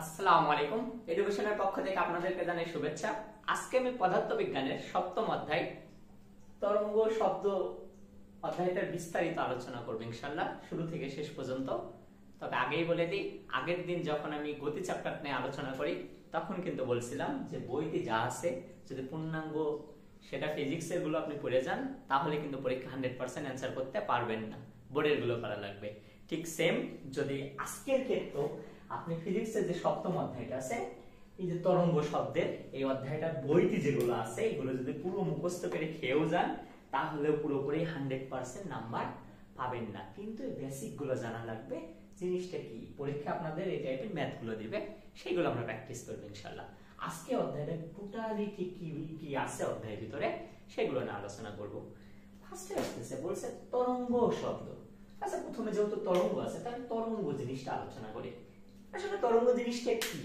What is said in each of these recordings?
আসসালামু আলাইকুম। এডুকেশনের পক্ষ থেকে আপনাদেরকে জানাই শুভেচ্ছা। আজকে আমি পদার্থবিজ্ঞানের সপ্তম অধ্যায় তরঙ্গ শব্দ অধ্যায়টার বিস্তারিত আলোচনা করব ইনশাআল্লাহ, শুরু থেকে শেষ পর্যন্ত। তবে আগেই বলে দিই, আগের দিন যখন আমি গতি চ্যাপ্টার নিয়ে আলোচনা করি তখন কিন্তু বলছিলাম যে বইতে যা আছে যদি পূর্ণাঙ্গ সেটা ফিজিক্সের গুলো আপনি পড়ে যান তাহলে কিন্তু পরীক্ষা 100% অ্যান্সার করতে পারবেন না, বোর্ডের গুলো করা লাগবে। ঠিক সেম যদি আজকের ক্ষেত্রে আপনি ফিজিক্সের যে সপ্তম অধ্যায়টা আছে, এই যে তরঙ্গ শব্দের এই অধ্যায়টার বইতে যেগুলো আছে এগুলো যদি পুরো মুখস্থ করে খেয়েও যান তাহলেও পুরোপুরি 100% নাম্বার পাবেন না। কিন্তু এই বেসিক গুলো জানা লাগবে, জিনিসটা কি পরীক্ষা আপনাদের এই টাইপের ম্যাথ গুলো দিবে, সেগুলো আমরা প্র্যাকটিস করবো ইনশাআল্লাহ। আজকে অধ্যায়টা টোটালি ঠিক কি কি আছে অধ্যায়ের ভিতরে সেগুলো নিয়ে আলোচনা করব। ফার্স্টে আসতেছে বলছে তরঙ্গ শব্দ। আচ্ছা, প্রথমে যেহেতু তরঙ্গ আছে তাহলে তরঙ্গ জিনিসটা আলোচনা করি। আসলে তরঙ্গ জিনিসটা কি?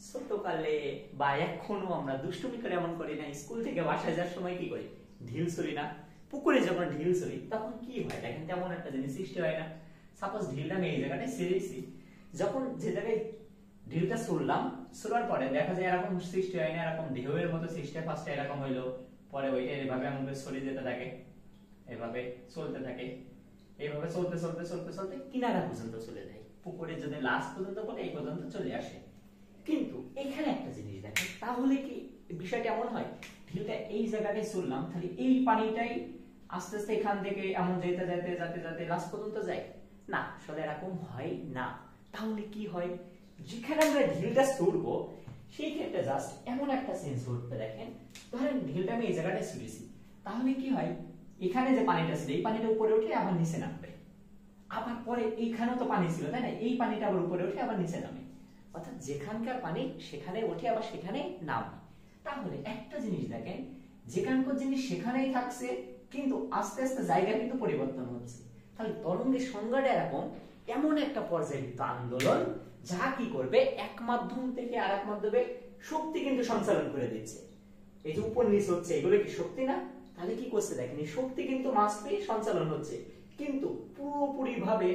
ছোটকালে বা এখনো আমরা দুষ্টুমি করে এমন করি না, স্কুল থেকে বাসায় যাওয়ার সময় কি করি, ঢিল ছুরি না, পুকুরে যখন ঢিল ছুরি তখন কি হয় দেখেন, তেমন একটা জিনিস সৃষ্টি হয় না। সাপোজ ঢিলটা আমি এই জায়গাটায় ছেড়েছি, যখন যে জায়গায় ঢিলটা ছুড়লাম, ছুড়ার পরে দেখা যায় এরকম সৃষ্টি হয় না, এরকম ঢেউয়ের মতো সৃষ্টি হয়। ফার্স্টে এরকম হইলো, পরে ওইটা এইভাবে আমাদের ছড়ে যেতে থাকে, এভাবে চলতে থাকে, এইভাবে চলতে চলতে চলতে চলতে কিনারা পর্যন্ত চলে যায়। পুকুরে যদি লাস্ট পর্যন্ত পড়ে এই পর্যন্ত চলে আসে। কিন্তু এখানে একটা জিনিস দেখেন, তাহলে কি বিষয়টা এমন হয়, ঢিলটা এই জায়গাটায় ছুড়লাম তাহলে এই পানিটাই আস্তে আস্তে এখান থেকে এমন যেতে যেতে যেতে যেতে লাস্ট পর্যন্ত যায় না? আসলে এরকম হয় না। তাহলে কি হয়, যেখানে আমরা ঢিলটা ছুড়বো সেই ক্ষেত্রে জাস্ট এমন একটা সেন্স ঘটবে। দেখেন ধরেন ঢিলটা আমি এই জায়গাটায় ছুড়েছি, তাহলে কি হয়, এখানে যে পানিটা ছিল এই পানিটা উপরে উঠে আবার নিচে নামবে, আবার পরে এইখানেও তো পানি ছিল তাই না, এই পানিটা আবার উপরে উঠে আবার নিচে নামে, অর্থাৎ যেখানকার পানি সেখানে উঠে আবার সেখানে নামে। তাহলে একটা জিনিস দেখেন, যেখানকার জিনিস সেখানেই থাকছে কিন্তু আস্তে আস্তে জায়গা কিন্তু পরিবর্তন হচ্ছে। তাহলে তরঙ্গের সংজ্ঞাটা এরকম, এমন একটা পর্যায়বৃত্ত আন্দোলন যা কি করবে, এক মাধ্যম থেকে আরেক মাধ্যমে শক্তি কিন্তু সঞ্চালন করে দিচ্ছে। এই যে উপর নিচ হচ্ছে এগুলো কি শক্তি না? তাহলে কি করছে দেখেন, এই শক্তি কিন্তু মাসে সঞ্চালন হচ্ছে, কিন্তু পুরোপুরি ভাবে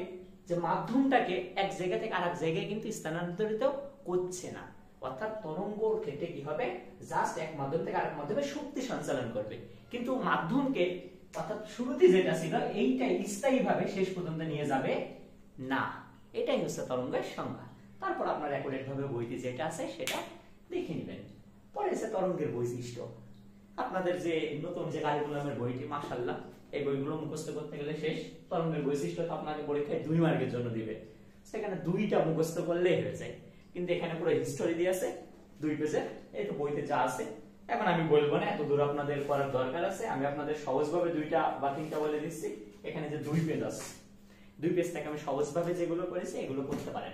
যে মাধ্যমটাকে এক জায়গা থেকে আরেক জায়গায় কিন্তু স্থানান্তরিত করছে না। অর্থাৎ তরঙ্গর ক্ষেত্রে কি হবে, জাস্ট এক মাধ্যম থেকে আরেক মাধ্যমে শক্তি সঞ্চালন করবে, কিন্তু মাধ্যমকে অর্থাৎ শুরুতে যেটা ছিল এইটাই স্থায়ী ভাবে শেষ পর্যন্ত নিয়ে যাবে না। এটাই হচ্ছে তরঙ্গের সংজ্ঞা। তারপর আপনার অ্যাকুরেট ভাবে বইতে যেটা আছে সেটা দেখে নেবেন। পরে আছে তরঙ্গের বৈশিষ্ট্য। আপনাদের যে নতুন যে কারিকুলামের বইটি, মাশাআল্লাহ, এই বইগুলো মুখস্থ করতে গেলে শেষ। তরঙ্গের বৈশিষ্ট্য তো আপনাকে পরীক্ষায় 2 মার্কের জন্য দিবে, সেখানে 2টা মুখস্থ করলেই হয়ে যায়। কিন্তু এখানে পুরো হিস্টোরি দিয়ে আছে 2 পেজে, এই তো বইতে যা আছে। এখন আমি বলবো না এত দূর আপনাদের করার দরকার আছে, আমি আপনাদের সহজভাবে 2টা বা 3টা বলে দিচ্ছি। এখানে যে 2 পেজ আছে, 2 পেজ থেকে আমি সহজভাবে যেগুলো করেছি এগুলো করতে পারেন।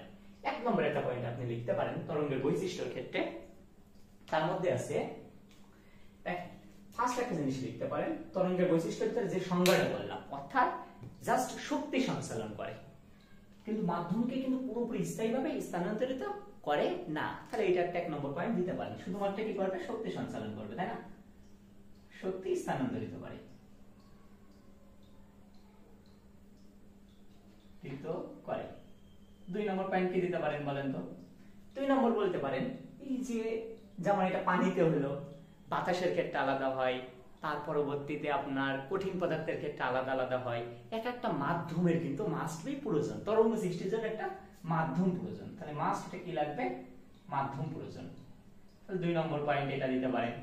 1 নম্বর একটা পয়েন্ট আপনি লিখতে পারেন তরঙ্গের বৈশিষ্ট্যের ক্ষেত্রে। তার মধ্যে আছে ফার্স্ট একটা জিনিস লিখতে পারেন, তরঙ্গের বৈশিষ্ট্যের যে সংজ্ঞাটা বললাম, অর্থাৎ জাস্ট শক্তি সঞ্চালন করে কিন্তু মাধ্যমকে কিন্তু পুরোপুরি স্থায়ীভাবে স্থানান্তরিত করে না। তাহলে এটা একটা 1 নম্বর পয়েন্ট দিতে পারেন, শুধুমাত্র কি করবে, শক্তি সঞ্চালন করবে, তাই না, শক্তি স্থানান্তরিত করে, ঠিক তো করে। 2 নম্বর পয়েন্ট কি দিতে পারেন বলেন তো? 2 নম্বর বলতে পারেন এই যে যেমন এটা পানিতে হলো, বাতাসের ক্ষেত্রে আলাদা হয়, তার পরবর্তীতে আপনার কঠিন পদার্থের ক্ষেত্রে আলাদা আলাদা হয়। এক একটা মাধ্যমের কিন্তু মাস্ট বি প্রয়োজন, তরঙ্গ সৃষ্টির জন্য একটা মাধ্যম প্রয়োজন। তাহলে মাস্টটা কি লাগবে, মাধ্যম প্রয়োজন। তাহলে 2 নম্বর পয়েন্ট এটা দিতে পারেন।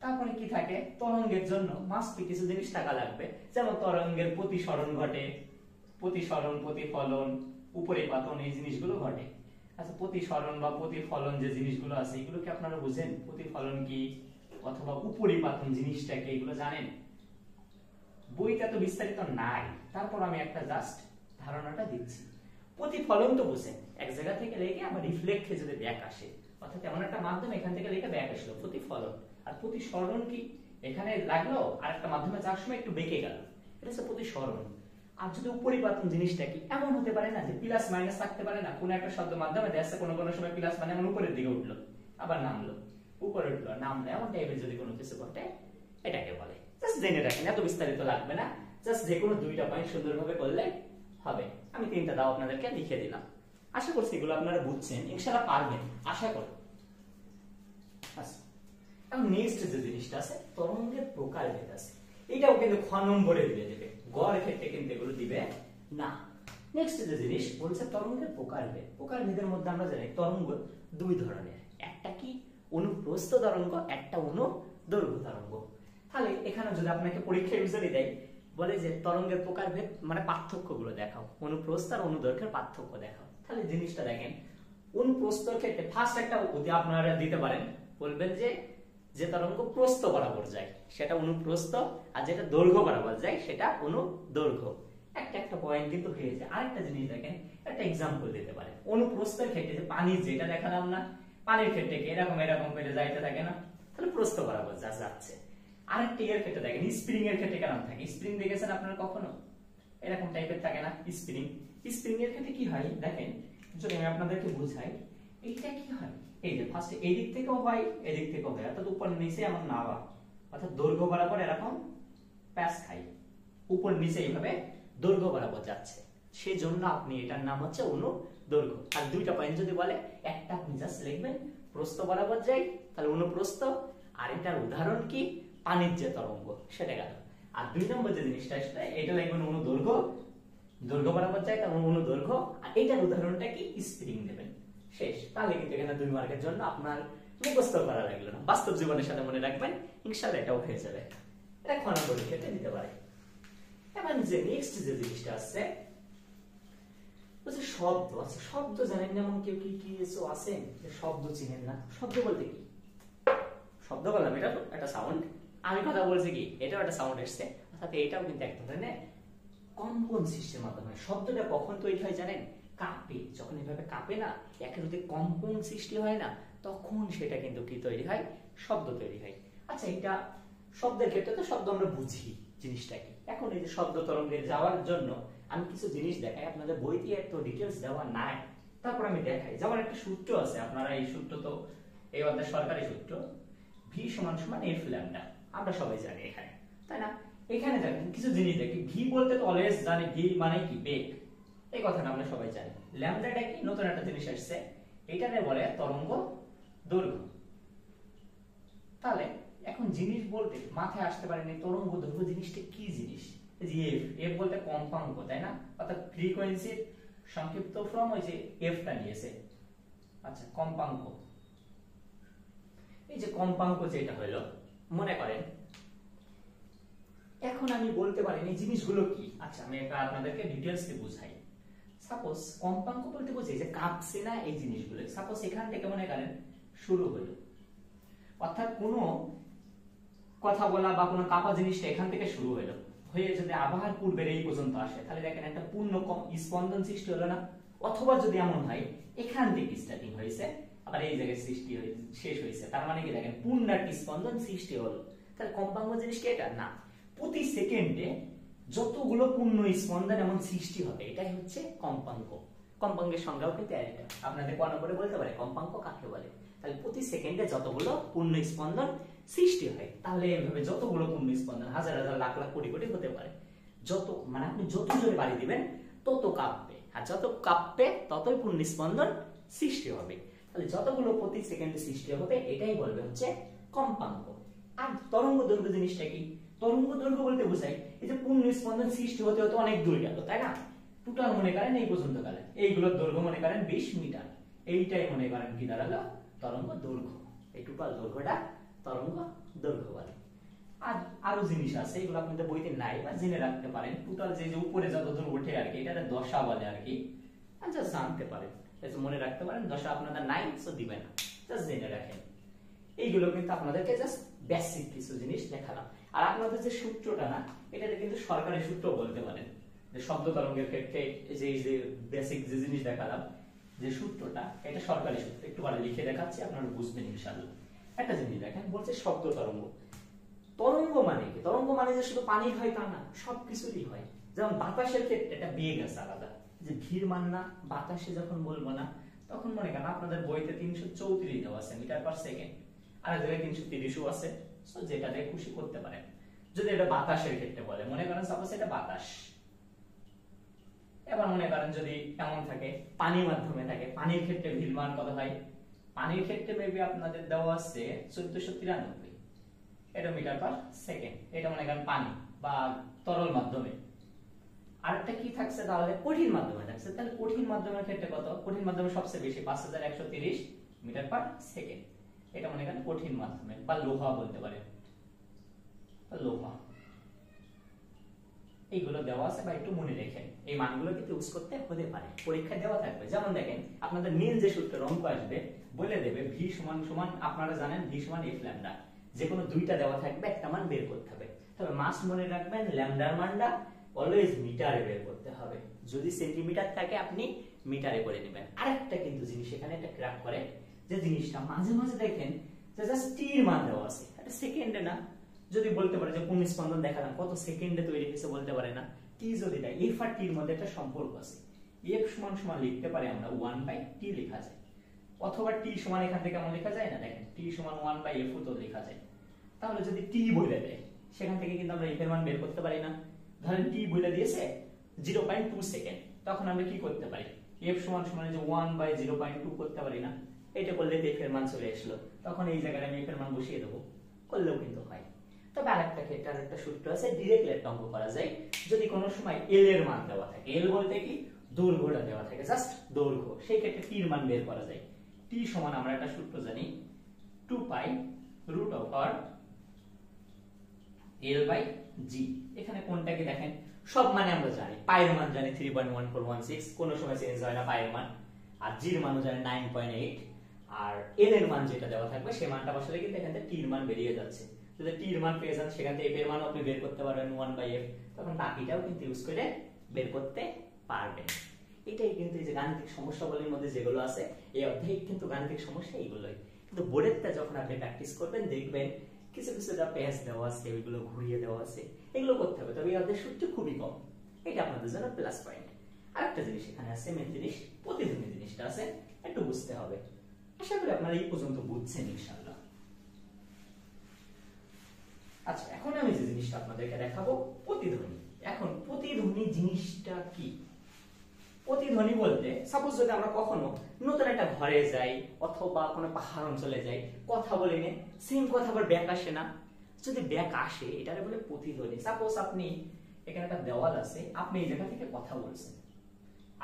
তারপরে কি থাকে, তরঙ্গের জন্য মাস্ট বি কিছু জিনিস থাকা লাগবে, যেমন তরঙ্গের প্রতিসরণ ঘটে, প্রতিসরণ প্রতিফলন উপরিপাতন এই জিনিসগুলো ঘটে। আচ্ছা, প্রতিসরণ বা প্রতিফলন যে জিনিসগুলো আছে এগুলো কি আপনারা বুঝেন? প্রতিফলন কি অথবা উপরিপাতন জিনিসটা কি এগুলো জানেন? বইটা তো বিস্তারিত নাই, তারপর আমি একটা জাস্ট ধারণাটা দিচ্ছি। প্রতিফলন তো বুঝেন, এক জায়গা থেকে লেগে আবার রিফ্লেক্ট হয়ে যদি ব্যাক আসে, অর্থাৎ এমন একটা মাধ্যম এখান থেকে লেগে ব্যাক আসলো, প্রতিফলন। আর প্রতিসরণ কি, এখানে লাগলো আর একটা মাধ্যমে যাওয়ার সময় একটু বেঁকে গেল, এটা হচ্ছে প্রতিসরণ। আর যদি উপরিপাতন জিনিসটা কি, এমন হতে পারে না যে প্লাস মাইনাস থাকতে পারে না, কোন একটা শব্দ মাধ্যমে দেখা কোনো কোনো সময় প্লাস মানে এমন উপরের দিকে উঠলো আবার নামলো, উপরে উঠলো নামলো, এমন টাইপের যদি কোনো কিছু ঘটে এটাকে বলে। জাস্ট জেনে রাখেন, এত বিস্তারিত লাগবে না, জাস্ট যে কোনো 2টা পয়েন্ট সুন্দরভাবে করলে হবে। আমি 3টা দাও আপনাদেরকে লিখে দিলাম। আশা করছি এগুলো আপনারা বুঝছেন, ইনশাআল্লাহ পারবেন, আশা করি। আচ্ছা, এখন নেক্সট যে জিনিসটা আছে তরঙ্গের প্রকারভেদ আছে, এটাও কিন্তু খ নম্বরে দিয়ে দেবে, গড় ক্ষেত্রে কিন্তু এগুলো দিবে না। নেক্সট যে জিনিস বলছে তরঙ্গের প্রকারভেদ। প্রকারভেদের মধ্যে আমরা জানি তরঙ্গ দুই ধরনের, একটা কি অনুপ্রস্থ তরঙ্গ, একটা অনুদৈর্ঘ্য তরঙ্গ। তাহলে এখানে যদি আপনাকে পরীক্ষা ইউজুয়ালি দেয়, বলে যে তরঙ্গের প্রকারভেদ মানে পার্থক্যগুলো দেখাও, অনুপ্রস্থ আর অনুদৈর্ঘ্যের পার্থক্য দেখাও। তাহলে জিনিসটা দেখেন, অনুপ্রস্থর ক্ষেত্রে ফার্স্ট একটা আপনারা দিতে পারেন, বলবেন যে যে তরঙ্গ প্রস্থ বরাবর যায় সেটা অনুপ্রস্থ, আর যেটা দৈর্ঘ্য বরাবর যায় সেটা অনুদৈর্ঘ্য। একটা একটা পয়েন্ট কিন্তু হয়ে যায়। আরেকটা জিনিস দেখেন, একটা এক্সাম্পল দিতে পারেন। অনুপ্রস্থের ক্ষেত্রে যে পানি যেটা দেখালাম না, পানির ক্ষেত্রে কি এরকম এরকম করে যাইতে থাকে না, তাহলে প্রস্থ বরাবর যা যাচ্ছে। আরেকটা এর ক্ষেত্রে দেখেন, স্প্রিং এর ক্ষেত্রে কেমন থাকে, স্প্রিং দেখেছেন আপনারা কখনো, এরকম টাইপের থাকে না স্প্রিং। স্প্রিং এর ক্ষেত্রে কি হয় দেখেন, যদি আমি আপনাদেরকে বুঝাই, এইটা কি হয়, এই যে ফার্স্টে এই দিক থেকেও হয় এই দিক থেকেও হয়, অর্থাৎ উপর নিচে এমন নাওয়া, অর্থাৎ দৈর্ঘ্য বরাবর এরকম প্যাচ খাই, উপর নিচে এইভাবে দৈর্ঘ্য বরাবর যাচ্ছে, সেজন্য আপনি এটার নাম হচ্ছে অনুদৈর্ঘ্য। আর দুইটা পয়েন্ট যদি বলে, একটা আপনি জাস্ট লিখবেন প্রস্থ বরাবর যাই, তাহলে অনুপ্রস্থ, আর এটার উদাহরণ কি পানির যে তরঙ্গ সেটা গেল। আর দুই নম্বর যে জিনিসটা সেটা এটা লিখবেন অনুদৈর্ঘ্য, দৈর্ঘ্য বরাবর যায় তার অনুদৈর্ঘ্য, আর এটার উদাহরণটা কি স্প্রিং দেবেন, শেষ। তাহলে কিন্তু এখানে 2 মার্কের জন্য আপনার মুখস্থ করা লাগলো না, বাস্তব জীবনের সাথে মনে রাখবেন, ইনশাআল্লাহ এটাও হয়ে যাবে। এটা খ নম্বরের ক্ষেত্রে দিতে পারে। এবার যে নেক্সট যে জিনিসটা আছে শব্দ আছে। শব্দ জানেন যেমন কেউ কি কি এসো আছেন যে শব্দ চিনেন না, শব্দ বলতে কি, শব্দ বললাম এটা একটা সাউন্ড, আমি কথা বলছি কি এটাও একটা সাউন্ড এসছে, অর্থাৎ এটাও কিন্তু এক ধরনের কম্পন সৃষ্টির মাধ্যমে। শব্দটা কখন তৈরি হয় জানেন, কাঁপে, যখন এভাবে কাঁপে না, একে যদি কম্পন সৃষ্টি হয় না, তখন সেটা কিন্তু কি তৈরি হয়, শব্দ তৈরি হয়। আচ্ছা, এটা শব্দের ক্ষেত্রে তো শব্দ আমরা বুঝি জিনিসটা কি। এখন এই যে শব্দ তরঙ্গে যাওয়ার জন্য আমি কিছু জিনিস দেখাই, আপনাদের বইতে এত ডিটেলস দেওয়া নাই, তারপর আমি দেখাই। যেমন একটা সূত্র আছে, আপনারা এই সূত্র তো এই অধ্যায় সরকারি সূত্র, ভি সমান সমান এফ ল্যামডা, আমরা সবাই জানি এখানে, তাই না? এখানে দেখেন কিছু জিনিস দেখি, ভি বলতে তো অলওয়েজ জানি ভি মানে কি বেগ, এই কথাটা আমরা সবাই জানি। ল্যামডাটা কি নতুন একটা জিনিস আসছে, এটাকে বলে তরঙ্গ দৈর্ঘ্য। তাহলে এখন জিনিস বলতে মাথায় আসতে পারেনি তরঙ্গ দৈর্ঘ্য জিনিসটা কি জিনিস, এই যে এফ, এফ বলতে কম্পাঙ্ক, তাই না? অর্থাৎ ফ্রিকোয়েন্সির সংক্ষিপ্ত ফর্ম ওই যে এফটা নিয়েছে। আচ্ছা, কম্পাঙ্ক, এই যে কম্পাঙ্ক যেটা হলো, মনে করেন এখন আমি বলতে পারি এই জিনিসগুলো কি। আচ্ছা, আমি এটা আপনাদেরকে ডিটেইলসে বুঝাই। সাপোজ কম্পাঙ্ক বলতে বোঝাই যে কাঁপছে না এই জিনিসগুলো। সাপোজ এখান থেকে মনে করেন শুরু হলো, অর্থাৎ কোনো কথা বলা বা কোনো কাঁপা জিনিসটা এখান থেকে শুরু হলো, হয়ে যদি আবার পূর্বের এই পর্যন্ত আসে, তাহলে দেখেন একটা পূর্ণ স্পন্দন সৃষ্টি হলো না? অথবা যদি এমন হয় এখান থেকে স্টার্টিং হয়েছে আবার এই জায়গায় সৃষ্টি হয়ে শেষ হয়েছে, তার মানে কি দেখেন পূর্ণ একটি স্পন্দন সৃষ্টি হলো। তাহলে কম্পাঙ্ক জিনিস কি এটা না, প্রতি সেকেন্ডে যতগুলো পূর্ণ স্পন্দন এমন সৃষ্টি হবে, এটাই হচ্ছে কম্পাঙ্ক। কম্পাঙ্কের সংজ্ঞাও কিন্তু এটা আপনাদের কোন করে বলতে পারে কম্পাঙ্ক কাকে বলে। তাহলে প্রতি সেকেন্ডে যতগুলো পূর্ণ স্পন্দন সৃষ্টি হয়, তাহলে এইভাবে যতগুলো পূর্ণ স্পন্দন হাজার হাজার লাখ লাখ কোটি কোটি হতে পারে, যত মানে আপনি যত জোরে বাড়ি দিবেন তত কাঁপবে, আর যত কাঁপবে ততই পূর্ণ স্পন্দন সৃষ্টি হবে। তাহলে যতগুলো প্রতি সেকেন্ডে সৃষ্টি হবে এটাই বলবে হচ্ছে কম্পাঙ্ক। আর তরঙ্গ দৈর্ঘ্য জিনিসটা কি, তরঙ্গ দৈর্ঘ্য বলতে বোঝায় এই যে পূর্ণ স্পন্দন সৃষ্টি হতে হতে অনেক দূর গেল, তাই না? টোটাল মনে করেন এই পর্যন্ত গেল, এইগুলোর দৈর্ঘ্য মনে করেন 20 মিটার, এইটাই মনে করেন কি দাঁড়ালো তরঙ্গ দৈর্ঘ্য। এই টোটাল দৈর্ঘ্যটা তরঙ্গ দৈর্ঘ্য বলে। আর আরো জিনিস আছে, এগুলো আপনাদের বইতে নাই বা জেনে রাখতে পারেন। টোটাল যে উপরে যত দূর ওঠে আর কি, এটা দশা বলে আর কি, জাস্ট জানতে পারেন, মনে রাখতে পারেন। দশা আপনাদের নাই তো দিবেন না, জাস্ট জেনে রাখেন। এইগুলো কিন্তু আপনাদেরকে জাস্ট বেসিক কিছু জিনিস দেখালাম। আর আপনাদের যে সূত্রটা না, এটাতে কিন্তু সরকারি সূত্র বলতে পারেন, যে শব্দ তরঙ্গের ক্ষেত্রে যে বেসিক যে জিনিস দেখালাম যে সূত্রটা, এটা সরকারি সূত্র। একটু পরে লিখে দেখাচ্ছি, আপনারা বুঝবেন ইনশাআল্লাহ। একটা জিনিস দেখেন, বলছে শব্দ তরঙ্গ। তরঙ্গ মানে কি, তরঙ্গ মানে যে শুধু পানির হয় তা না, সবকিছুরই হয়। যেমন বাতাসের ক্ষেত্রে একটা বেগ আছে আলাদা, যে ধীর মান না, বাতাসে যখন বলবো না তখন মনে করেন আপনাদের বইতে 334 দেওয়া আছে মিটার পার সেকেন্ড, আর জায়গায় 330ও আছে, সো যেটা দিয়ে খুশি করতে পারেন। যদি এটা বাতাসের ক্ষেত্রে বলে, মনে করেন সাপোজ এটা বাতাস, এবার মনে করেন যদি এমন থাকে পানির মাধ্যমে থাকে, পানির ক্ষেত্রে ভির মান কত হয়? পানির ক্ষেত্রে মেবি আপনাদের দেওয়া আছে 1493 এটা মিটার পার সেকেন্ড, এটা মনে করেন পানি বা তরল মাধ্যমে। আরেকটা কি থাকছে তাহলে? কঠিন মাধ্যমে থাকছে। তাহলে কঠিন মাধ্যমের ক্ষেত্রে কত? কঠিন মাধ্যমে সবচেয়ে বেশি 5130 মিটার পার সেকেন্ড, এটা মনে করেন কঠিন মাধ্যমে বা লোহা বলতে পারেন, লোহা। এইগুলো দেওয়া আছে বা একটু মনে রেখেন, এই মানগুলো কিন্তু ইউজ করতে হতে পারে, পরীক্ষায় দেওয়া থাকবে। যেমন দেখেন আপনাদের মেন যে সূত্রের অঙ্ক আসবে বলে দেবে ভি সমান সমান, আপনারা জানেন ভি সমান এফ ল্যামডা, যে কোনো দুইটা দেওয়া থাকবে, একটা মান বের করতে হবে। তবে মাস্ট মনে রাখবেন ল্যামডার মানটা অলওয়েজ মিটারে বের করতে হবে, যদি সেন্টিমিটার থাকে আপনি মিটারে করে নেবেন। আরেকটা কিন্তু জিনিস এখানে একটা ক্র্যাক করে, যে জিনিসটা মাঝে মাঝে দেখেন যে জাস্ট টির মান দেওয়া আছে, এটা সেকেন্ডে না। যদি বলতে পারে যে কোন স্পন্দন দেখালাম কত সেকেন্ডে তৈরি হয়েছে বলতে পারে না, টি যদি দেয় এফ আর টির মধ্যে একটা সম্পর্ক আছে, এফ সমান সমান লিখতে পারে আমরা 1/t লেখা যায়, অথবা টি সমান এখান থেকে কেমন লেখা যায় না, দেখেন টি সমান 1/f তো লেখা যায়। তাহলে যদি টি বলে দেয় সেখান থেকে কিন্তু আমরা এফ এর মান বের করতে পারি না। ধরেন টি বলে দিয়েছে 0.2 সেকেন্ড, তখন আমরা কি করতে পারি? এফ সমান সমান যে 1/0.2 করতে পারি না, এটা করলে এফ এর মান চলে আসলো, তখন এই জায়গায় আমি এফ এর মান বসিয়ে দেবো, করলেও কিন্তু হয়। তবে আরেকটা ক্ষেত্রে আরেকটা সূত্র আছে, ডিরেক্টলি একটা অঙ্ক করা যায়। যদি কোনো সময় এল এর মান দেওয়া থাকে, এল বলতে কি দৈর্ঘ্যটা দেওয়া থাকে, জাস্ট দৈর্ঘ্য, সেই ক্ষেত্রে টির মান বের করা যায়। টি সমান আমরা একটা সূত্র জানি 2π √r L/g। এখানে কোনটা কি দেখেন, সব মানে আমরা জানি, পায়ের মান জানি 3.1416, কোনো সময় চেঞ্জ হয় না পায়ের মান, আর জির মানও জানি 9.8, আর এল এর মান যেটা দেওয়া থাকবে সেই মানটা বসালে কিন্তু এখান থেকে টির মান বেরিয়ে যাচ্ছে। যদি টির মান পেয়ে যান সেখান থেকে এফ এর মানও আপনি বের করতে পারবেন 1/f, তখন বাকিটাও কিন্তু ইউজ করে বের করতে পারবেন। এটাই কিন্তু এই যে গাণিতিক সমস্যাগুলোর মধ্যে যেগুলো আছে, এই অধ্যায়ে কিন্তু গাণিতিক সমস্যা এইগুলোই। কিন্তু বোর্ডেরটা যখন আপনি প্র্যাকটিস করবেন দেখবেন কিছু কিছু যা পেজ দেওয়া আছে ওইগুলো ঘুরিয়ে দেওয়া আছে, এগুলো করতে হবে। তবে এই অধ্যায়ের সূত্র খুবই কম, এটা আপনাদের জন্য প্লাস পয়েন্ট। আরেকটা জিনিস এখানে আছে, মেন জিনিস প্রতিধ্বনি জিনিসটা আছে, একটু বুঝতে হবে। আশা করি আপনারা এই পর্যন্ত বুঝছেন ইনশাআল্লাহ। আচ্ছা, এখন আমি যে জিনিসটা আপনাদেরকে দেখাবো প্রতিধ্বনি। এখন প্রতিধ্বনি জিনিসটা কি? প্রতিধ্বনি বলতে সাপোজ যদি আমরা কখনো নতুন একটা ঘরে যাই অথবা কোনো পাহাড় অঞ্চলে যাই, কথা বলি না, সেম কথা আবার ব্যাক আসে না, যদি ব্যাক আসে এটারে বলে প্রতিধ্বনি। সাপোজ আপনি এখানে একটা দেওয়াল আছে, আপনি এই জায়গা থেকে কথা বলছেন,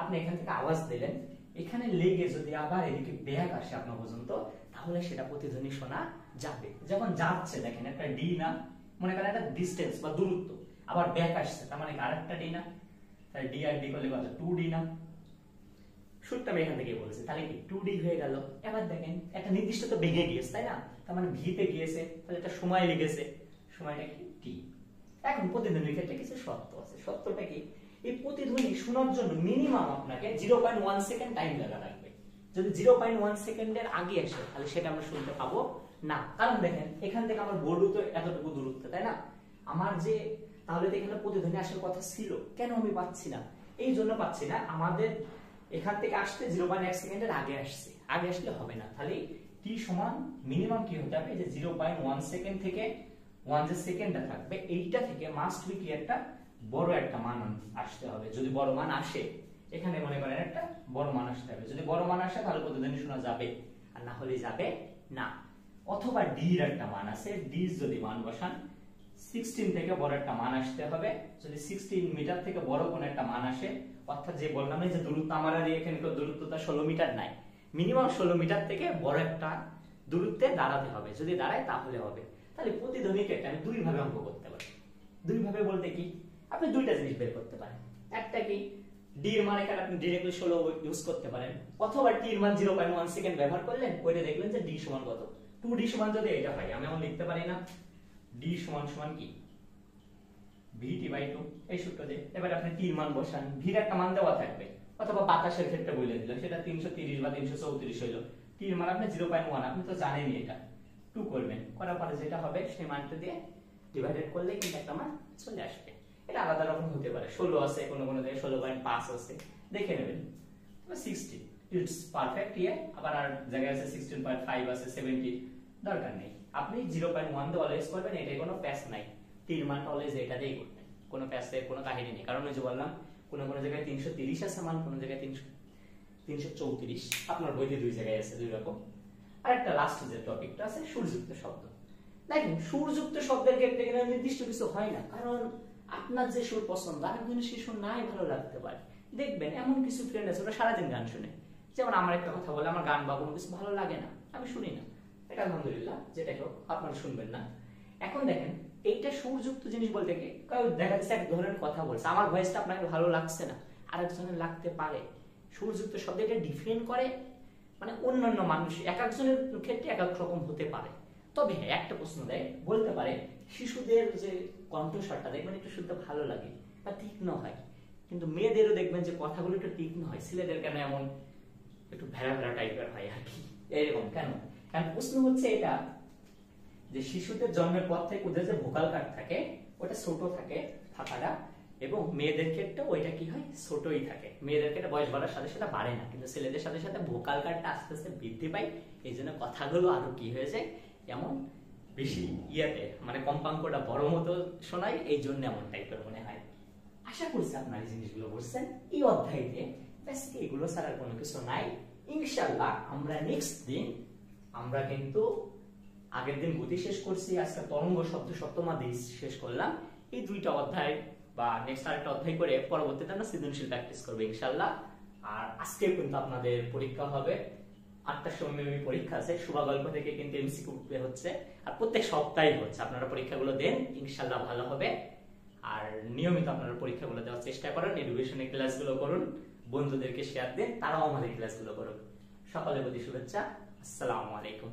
আপনি এখান থেকে আওয়াজ দিলেন, এখানে লেগে যদি আবার এদিকে ব্যাক আসে আপনার পর্যন্ত, তাহলে সেটা প্রতিধ্বনি শোনা যাবে। যখন যাচ্ছে দেখেন একটা ডি না, মনে করেন একটা ডিসটেন্স বা দূরত্ব, আবার ব্যাক আসছে, তার মানে আরেকটা ডি না, তাহলে ডি আর ডি করলে কত 2d না। সূত্রটা আমি এখান থেকে বলেছি, তাহলে কি 2d হয়ে গেল। এবার দেখেন একটা নির্দিষ্ট তো বেগে গিয়েছে তাই না, তার মানে ভি তে গিয়েছে, তাহলে একটা সময় লেগেছে, সময়টা কি টি। এখন প্রতিধ্বনির ক্ষেত্রে কিছু শর্ত আছে। শর্তটা কি? এই প্রতিধ্বনি শোনার জন্য মিনিমাম আপনাকে 0.1 সেকেন্ড টাইম লাগা লাগবে। যদি 0.1 সেকেন্ডের আগে আসে তাহলে সেটা আমরা শুনতে পাবো না। কারণ দেখেন এখান থেকে আমার বোর্ডও তো এতটুকু দূরত্ব তাই না, আমার যে, তাহলে তো এখানে প্রতিধ্বনি আসার কথা ছিল, কেন আমি পাচ্ছি না? এই জন্য পাচ্ছি না, আমাদের এখান থেকে আসতে 0.1 সেকেন্ডের আগে আসছে, আগে আসলে হবে না। তাহলে টি সমান মিনিমাম কি হতে হবে, যে 0.1 সেকেন্ড থেকে 1 যে সেকেন্ডটা থাকবে এইটা থেকে মাস্ট বি কি একটা বড় একটা মান আসতে হবে। যদি বড় মান আসে, এখানে মনে করেন একটা বড় মান আসতে হবে, যদি বড় মান আসে তাহলে প্রতিধ্বনি শোনা যাবে, আর না হলে যাবে না। অথবা ডি এর একটা মান আছে, ডি যদি মান বসান 16 থেকে বড় একটা মান আসতে হবে। যদি 16 মিটার থেকে বড় কোন একটা মান আসে, অর্থাৎ যে বললাম যে দূরত্ব আমার আর এখানে দূরত্বটা 16 মিটার নাই, মিনিমাম 16 মিটার থেকে বড় একটা দূরত্বে দাঁড়াতে হবে, যদি দাঁড়ায় তাহলে হবে। তাহলে প্রতিধ্বনিকে আমি দুই ভাবে অঙ্ক করতে পারি। দুই ভাবে বলতে কি, আপনি দুইটা জিনিস বের করতে পারেন। একটা কি, ডি এর মান এখানে আপনি ডাইরেক্টলি 16 ইউজ করতে পারেন, অথবা টি এর মান 0.1 সেকেন্ড ব্যবহার করলেন, ওইটা দেখলেন যে ডি সমান কত, 2d সমান যদি এটা হয়, আমি এখন লিখতে পারি না d সমান সমান কি vt/2, এই সূত্র দিয়ে। এবার আপনি টি এর মান বসান, ভি এর একটা মান দেওয়া থাকবে, অথবা বাতাসের ক্ষেত্রে বলে দিলাম সেটা 330 বা 334 হলো, টি এর মান আপনি 0.1, আপনি তো জানেনই এটা 2 করবেন, করার পরে যেটা হবে সেই মানটা দিয়ে ডিভাইডেড করলে কিন্তু একটা মান চলে আসবে। এটা আলাদা রকম হতে পারে, 16 আছে, কোনো কোনো জায়গায় 16.5 আছে, দেখে নেবেন। 60 ইটস পারফেক্ট হিয়ার, আবার আর জায়গায় আছে 16.5 আছে, 70, দরকার নেই। আপনি 0.1 দিয়ে অলওয়েজ করবেন, এটাই কোনো প্যাচ নাই। টির মান অলওয়েজ এটা দিয়েই করবেন, কোনো প্যাচের কোনো কাহিনী নেই। কারণ ওই যে বললাম কোনো কোনো জায়গায় 330 আছে মান, কোনো জায়গায় 334, আপনার বইতে দুই জায়গায় আছে দুই রকম। আর একটা লাস্ট যে টপিকটা আছে সুরযুক্ত শব্দ। দেখেন সুরযুক্ত শব্দের ক্ষেত্রে কিন্তু নির্দিষ্ট কিছু হয় না, কারণ আপনার যে সুর পছন্দ আরেকজনের সেই সুর নাই ভালো লাগতে পারে। দেখবেন এমন কিছু ফ্রেন্ড আছে ওরা সারাদিন গান শুনে, যেমন আমার একটা কথা বলে আমার গান বা কোনো কিছু ভালো লাগে না, আমি শুনি না, এটা আলহামদুলিল্লাহ, যেটাই হোক আপনারা শুনবেন না। এখন দেখেন এইটা সুরযুক্ত জিনিস বলতে কি দেখা যাচ্ছে এক ধরনের কথা বলছে, আমার ভয়েসটা আপনাকে ভালো লাগছে না, আরেকজনের লাগতে পারে। সুরযুক্ত শব্দ এটা ডিফাইন করে, মানে অন্যান্য মানুষ এক একজনের ক্ষেত্রে এক এক রকম হতে পারে। তবে হ্যাঁ একটা প্রশ্ন দেয়, বলতে পারে শিশুদের যে কণ্ঠস্বরটা দেখবেন একটু শুনতে ভালো লাগে বা তীক্ষ্ণ হয়, কিন্তু মেয়েদেরও দেখবেন যে কথাগুলো একটু তীক্ষ্ণ হয়, ছেলেদের কেন এমন একটু ভেড়া ভেড়া টাইপের হয় আর কি, এরকম কেন? কারণ প্রশ্ন হচ্ছে এটা যে শিশুদের জন্মের পর থেকে ওদের যে ভোকাল কার্ড থাকে ওটা ছোট থাকে থাকাটা, এবং মেয়েদের ক্ষেত্রে ওইটা কি হয় ছোটই থাকে। মেয়েদের ক্ষেত্রে বয়স বাড়ার সাথে সাথে বাড়ে না, কিন্তু ছেলেদের সাথে সাথে ভোকাল কার্ডটা আস্তে আস্তে বৃদ্ধি পায়, এই জন্য কথাগুলো আরো কি হয়ে যায় এমন বেশি ইয়াতে, মানে কম্পাঙ্কটা বড় মতো শোনায়, এই জন্য এমন টাইপের মনে হয়। আশা করছি আপনার এই জিনিসগুলো বুঝছেন। এই অধ্যায়তে বেসিক্যালি এগুলো ছাড়া কোনো কিছু নাই। ইনশাআল্লাহ আমরা নেক্সট দিন আমরা কিন্তু আগের দিন গতি শেষ করছি, আজকে তরঙ্গ শব্দ সপ্তমাদি শেষ করলাম। এই দুইটা অধ্যায় বা নেক্সট আরেকটা অধ্যায় করে পরবর্তীতে আমরা সৃজনশীল প্র্যাকটিস করবো ইনশাআল্লাহ। আর আজকে কিন্তু আপনাদের পরীক্ষা হবে 8টার সময় পরীক্ষা আছে, শুভা গল্প থেকে কিন্তু এমসিকিউ হচ্ছে, আর প্রত্যেক সপ্তাহে হচ্ছে। আপনারা পরীক্ষাগুলো দেন, ইনশাআল্লাহ ভালো হবে। আর নিয়মিত আপনারা পরীক্ষাগুলো দেওয়ার চেষ্টা করেন, এডুকেশনের ক্লাসগুলো করুন, বন্ধুদেরকে শেয়ার দেন, তারাও আমাদের ক্লাসগুলো করুন। সকলের প্রতি শুভেচ্ছা, আসসালামু আলাইকুম।